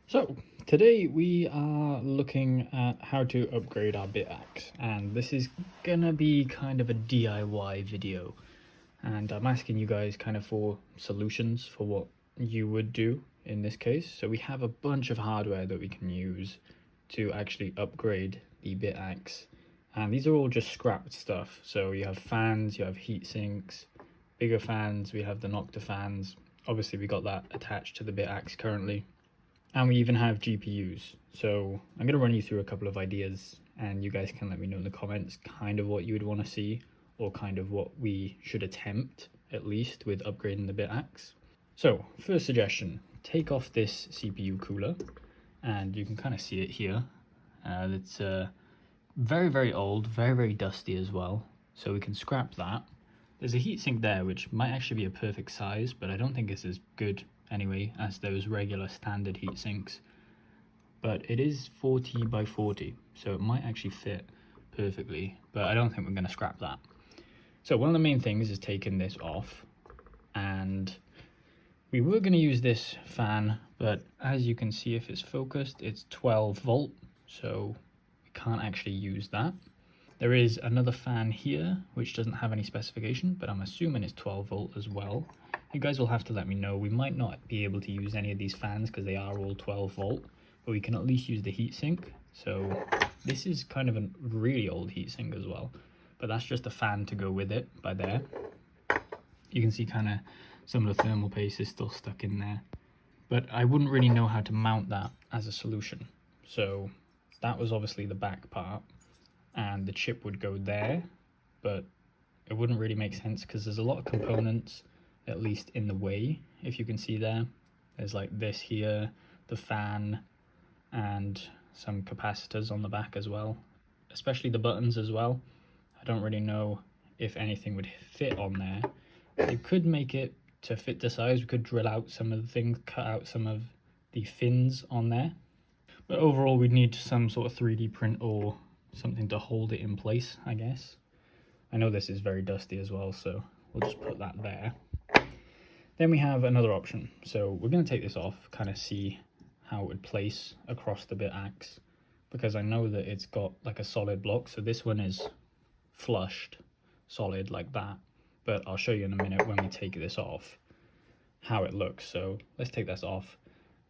So today we are looking at how to upgrade our BitAxe, and this is gonna be kind of a DIY video, and I'm asking you guys kind of for solutions for what you would do in this case. So we have a bunch of hardware that we can use to actually upgrade the BitAxe, and these are all just scrapped stuff. So you have fans, you have heat sinks, bigger fans, we have the Nocta fans. Obviously we got that attached to the BitAxe currently. And we even have GPUs. So I'm going to run you through a couple of ideas and you guys can let me know in the comments kind of what you would want to see or kind of what we should attempt at least with upgrading the BitAxe. So first suggestion, take off this CPU cooler and you can kind of see it here. It's very old, very dusty as well. So we can scrap that. There's a heatsink there which might actually be a perfect size, but I don't think it's as good anyway as those regular standard heat sinks, but it is 40 by 40, so it might actually fit perfectly, but I don't think we're going to scrap that. So one of the main things is taking this off, and we were going to use this fan, but as you can see, if it's focused, it's 12 volt, so we can't actually use that. There is another fan here which doesn't have any specification, but I'm assuming it's 12 volt as well. You guys will have to let me know. We might not be able to use any of these fans because they are all 12 volt, but we can at least use the heatsink. So this is kind of a really old heatsink as well, but that's just a fan to go with it by there. You can see kind of some of the thermal paste is still stuck in there, but I wouldn't really know how to mount that as a solution. So that was obviously the back part, and the chip would go there, but it wouldn't really make sense because there's a lot of components at least in the way. If you can see there's like this here, the fan, and some capacitors on the back as well, especially the buttons as well. I don't really know if anything would fit on there. You could make it to fit the size. We could drill out some of the things, cut out some of the fins on there, but overall we'd need some sort of 3D print or something to hold it in place, I guess. I know this is very dusty as well, so we'll just put that there. Then we have another option. So we're going to take this off, kind of see how it would place across the BitAxe, because I know that it's got like a solid block. So this one is flushed solid like that, but I'll show you in a minute when we take this off how it looks. So let's take this off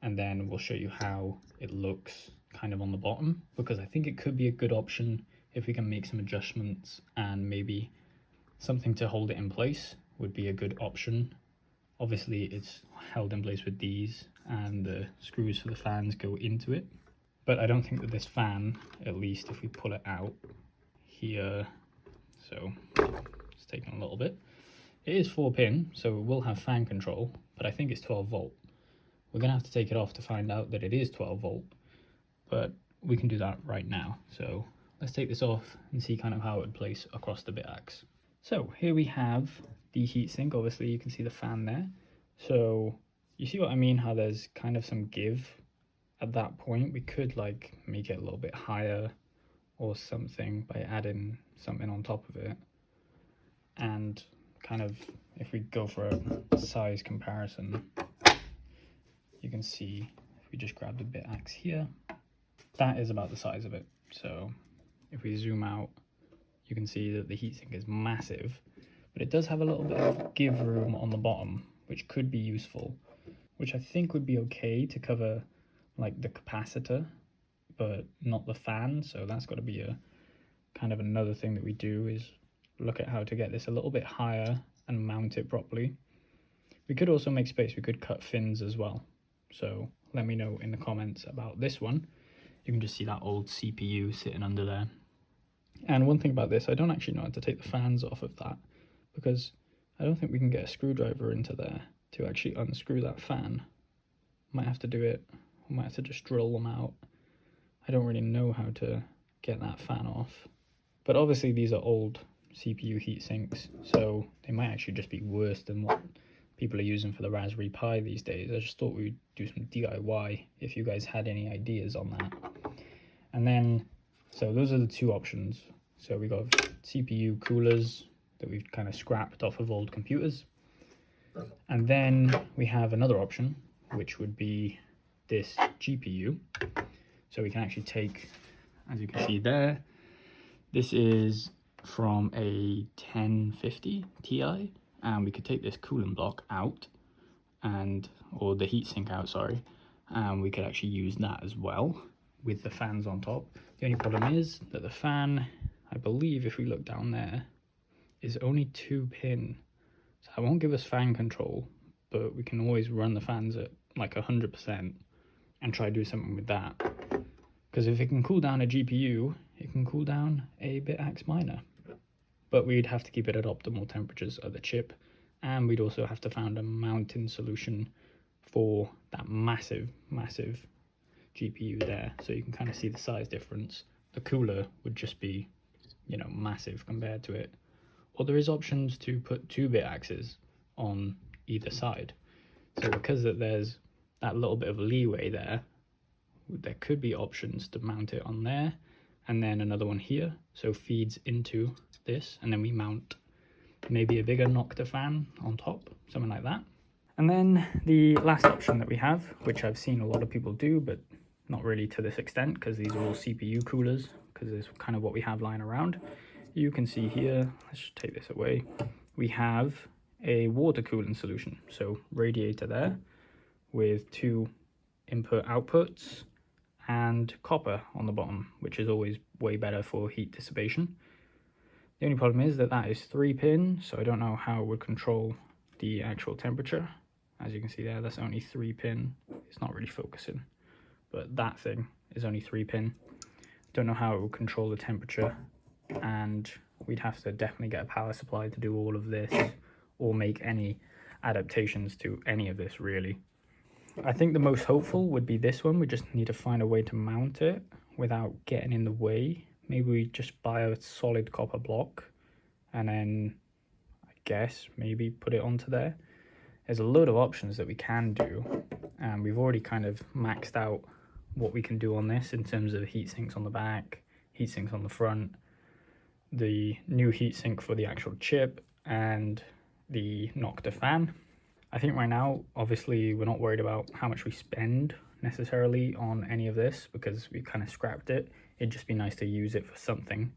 and then we'll show you how it looks kind of on the bottom, because I think it could be a good option if we can make some adjustments, and maybe something to hold it in place would be a good option. Obviously it's held in place with these, and the screws for the fans go into it, but I don't think that this fan, at least if we pull it out here, so it's taking a little bit, it is 4-pin, so it will have fan control, but I think it's 12 volt. We're gonna have to take it off to find out that it is 12 volt, but we can do that right now. So let's take this off and see kind of how it would place across the BitAxe. So here we have the heatsink. Obviously you can see the fan there. So you see what I mean, how there's kind of some give at that point. We could like make it a little bit higher or something by adding something on top of it. And kind of, if we go for a size comparison, you can see if we just grab the BitAxe here, that is about the size of it. So if we zoom out, you can see that the heatsink is massive, but it does have a little bit of give room on the bottom, which could be useful, which I think would be okay to cover like the capacitor, but not the fan. So that's got to be a kind of another thing that we do, is look at how to get this a little bit higher and mount it properly. We could also make space. We could cut fins as well. So let me know in the comments about this one. You can just see that old CPU sitting under there. And one thing about this, I don't actually know how to take the fans off of that, because I don't think we can get a screwdriver into there to actually unscrew that fan. Might have to do it, we might have to just drill them out. I don't really know how to get that fan off. But obviously these are old CPU heat sinks, so they might actually just be worse than what people are using for the Raspberry Pi these days. I just thought we'd do some DIY if you guys had any ideas on that. And then, so those are the two options. So we got CPU coolers that we've kind of scrapped off of old computers. And then we have another option, which would be this GPU. So we can actually take, as you can see there, this is from a 1050 Ti, and we could take this cooling block out, or the heatsink out, sorry, and we could actually use that as well with the fans on top. The only problem is that the fan, I believe if we look down there, is only 2-pin. So that won't give us fan control, but we can always run the fans at like 100% and try to do something with that. Because if it can cool down a GPU, it can cool down a BitAxe miner. But we'd have to keep it at optimal temperatures of the chip, and we'd also have to find a mounting solution for that massive GPU there. So you can kind of see the size difference. The cooler would just be, you know, massive compared to it. Or there is options to put 2 BitAxes on either side. So because there's that little bit of leeway there, there could be options to mount it on there, and then another one here, so feeds into this, and then we mount maybe a bigger Nocta fan on top, something like that. And then the last option that we have, which I've seen a lot of people do, but not really to this extent, because these are all CPU coolers, because it's kind of what we have lying around. You can see here, let's just take this away, we have a water cooling solution. So radiator there with 2 input outputs and copper on the bottom, which is always way better for heat dissipation. The only problem is that that is 3-pin, so I don't know how it would control the actual temperature. As you can see there, that's only 3-pin. It's not really focusing, but that thing is only 3-pin. Don't know how it would control the temperature, and we'd have to definitely get a power supply to do all of this, or make any adaptations to any of this really. I think the most hopeful would be this one. We just need to find a way to mount it without getting in the way. Maybe we just buy a solid copper block and then I guess maybe put it onto there. There's a load of options that we can do, and we've already kind of maxed out what we can do on this in terms of heat sinks on the back, heat sinks on the front, the new heatsink for the actual chip, and the Nocta fan. I think right now, obviously, we're not worried about how much we spend necessarily on any of this because we kind of scrapped it. It'd just be nice to use it for something.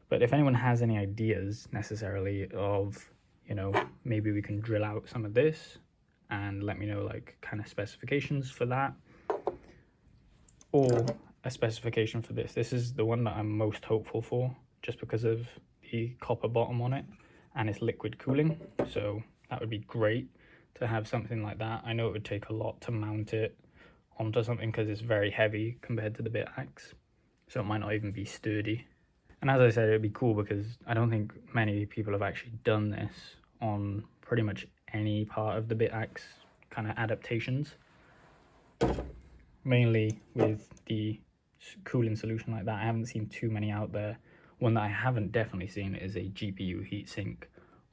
But if anyone has any ideas necessarily of, you know, maybe we can drill out some of this and let me know like kind of specifications for that, or a specification for this. This is the one that I'm most hopeful for just because of the copper bottom on it and it's liquid cooling. So that would be great to have something like that. I know it would take a lot to mount it onto something because it's very heavy compared to the BitAxe, so it might not even be sturdy. And as I said, it'd be cool because I don't think many people have actually done this on pretty much any part of the BitAxe kind of adaptations. Mainly with the cooling solution like that, I haven't seen too many out there. One that I haven't definitely seen is a GPU heatsink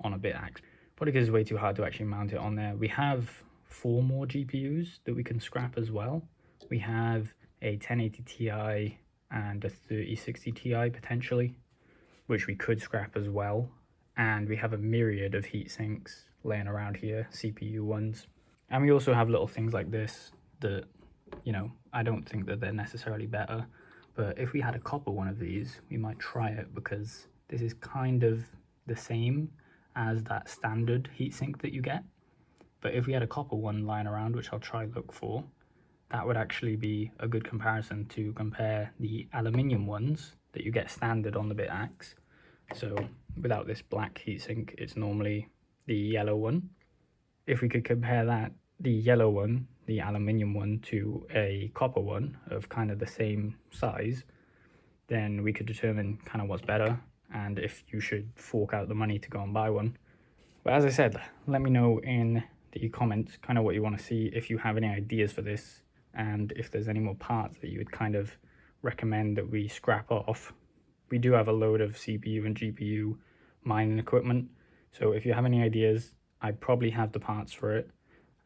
on a BitAxe. Probably because it's way too hard to actually mount it on there. We have 4 more GPUs that we can scrap as well. We have a 1080 Ti and a 3060 Ti potentially, which we could scrap as well. And we have a myriad of heat sinks laying around here, CPU ones. And we also have little things like this that, you know, I don't think that they're necessarily better, but if we had a copper one of these, we might try it because this is kind of the same as that standard heatsink that you get. But if we had a copper one lying around, which I'll try look for, that would actually be a good comparison to compare the aluminium ones that you get standard on the BitAxe. So without this black heatsink, it's normally the yellow one. If we could compare that, the yellow one, the aluminium one, to a copper one of kind of the same size, then we could determine kind of what's better and if you should fork out the money to go and buy one. But as I said, let me know in the comments kind of what you want to see, if you have any ideas for this, and if there's any more parts that you would kind of recommend that we scrap off. We do have a load of CPU and GPU mining equipment, so if you have any ideas, I probably have the parts for it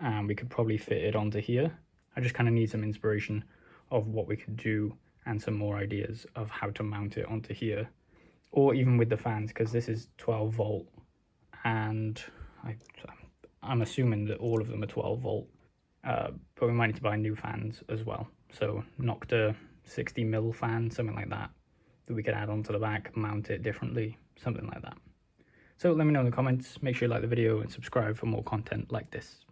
and we could probably fit it onto here. I just kind of need some inspiration of what we could do and some more ideas of how to mount it onto here, or even with the fans, because this is 12 volt and I'm assuming that all of them are 12 volt. but we might need to buy new fans as well. So Nocta 60mm fan, something like that we could add onto the back, mount it differently, something like that. So let me know in the comments, make sure you like the video and subscribe for more content like this.